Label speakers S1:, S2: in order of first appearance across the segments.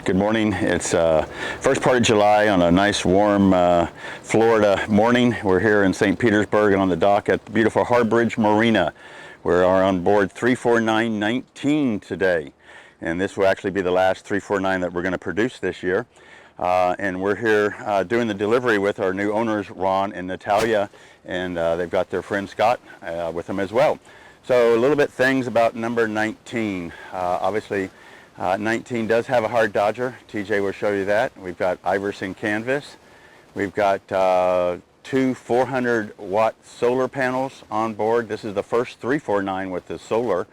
S1: Good morning. It's first part of July on a nice warm Florida morning. We're here in St. Petersburg on the dock at the beautiful Harbridge Marina. We're on board 34919 today, and this will actually be the last 349 that we're going to produce this year. And we're here doing the delivery with our new owners, Ron and Natalia, and they've got their friend Scott with them as well. So a little bit things about number 19. Obviously 19 does have a hard dodger. TJ will show you that. We've got Iverson canvas. We've got two 400-watt solar panels on board. This is the first 349 with the solar,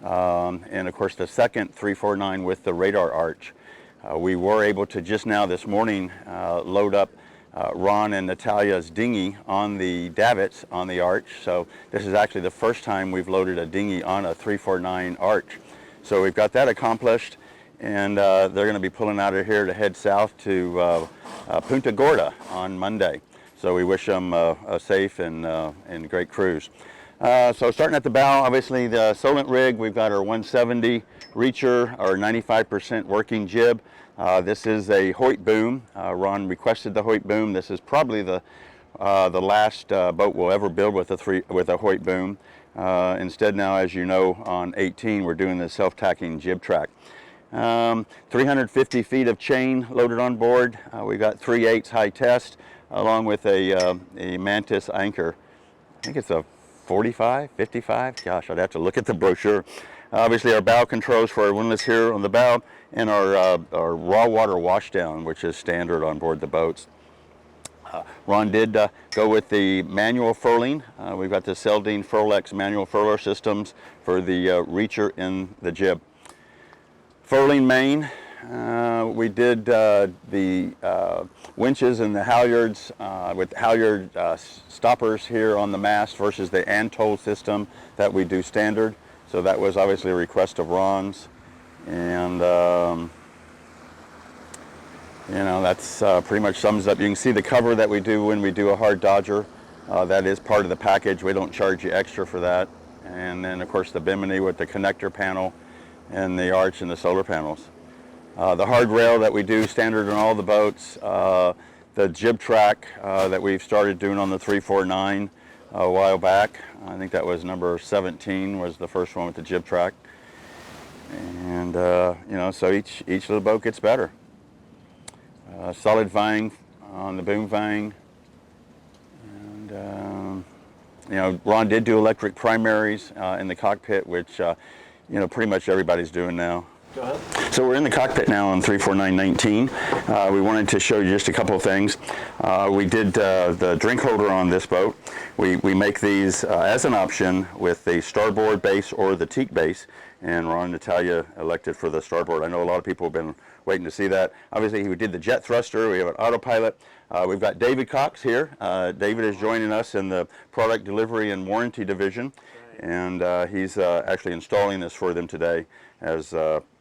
S1: and of course the second 349 with the radar arch. We were able to just now this morning load up Ron and Natalia's dinghy on the davits on the arch. So this is actually the first time we've loaded a dinghy on a 349 arch. So we've got that accomplished, and they're going to be pulling out of here to head south to Punta Gorda on Monday. So we wish them a safe and great cruise. So starting at the bow, obviously the Solent rig, we've got our 170 reacher, our 95% working jib. This is a Hoyt boom. Ron requested the Hoyt boom. This is probably the last boat we'll ever build with a Hoyt boom. Instead now, as you know, on 18 we're doing the self-tacking jib track. 350 feet of chain loaded on board. We've got 3/8 high test along with a Mantis anchor. I think it's a 45, 55, gosh, I'd have to look at the brochure. Obviously our bow controls for our windlass here on the bow, and our raw water washdown, which is standard on board the boats. Ron did go with the manual furling. We've got the Seldine Furlex manual furler systems for the reacher in the jib. Furling main, we did the winches and the halyards with halyard stoppers here on the mast versus the Antol system that we do standard. So that was obviously a request of Ron's, and you know, that's pretty much sums up. You can see the cover that we do when we do a hard dodger. That is part of the package. We don't charge you extra for that. And then of course the bimini with the connector panel and the arch and the solar panels. The hard rail that we do standard on all the boats. The jib track that we've started doing on the 349 a while back. I think that was number 17 was the first one with the jib track. And you know, so each little boat gets better. Solid vang on the boom vang, and you know, Ron did do electric primaries in the cockpit, which you know, pretty much everybody's doing now. Go ahead. So we're in the cockpit now on 34919. We wanted to show you just a couple of things. We did the drink holder on this boat. We make these as an option with the starboard base or the teak base, and Ron and Natalia elected for the starboard. I know a lot of people have been waiting to see that. Obviously, we did the jet thruster. We have an autopilot. We've got David Cox here. David is joining us in the product delivery and warranty division, and he's actually installing this for them today as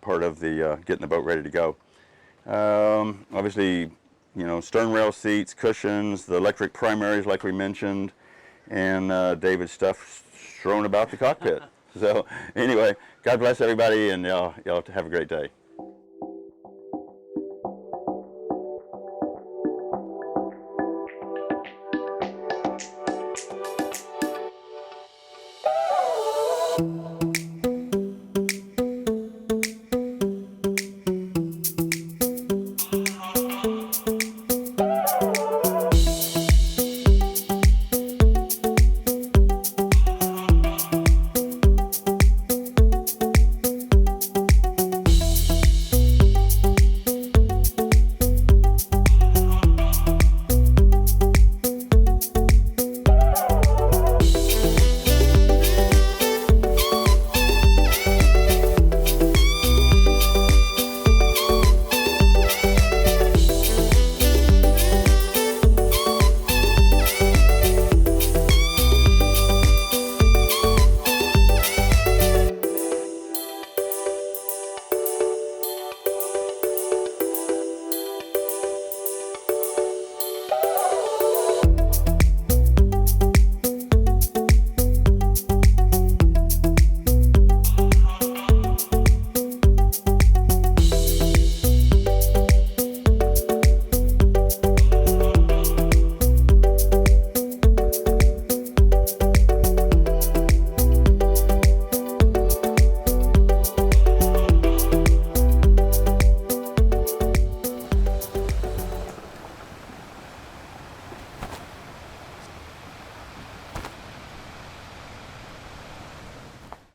S1: part of the getting the boat ready to go. Obviously, you know, stern rail seats, cushions, the electric primaries like we mentioned, and David's stuff strewn about the cockpit. So anyway, God bless everybody, and y'all have a great day.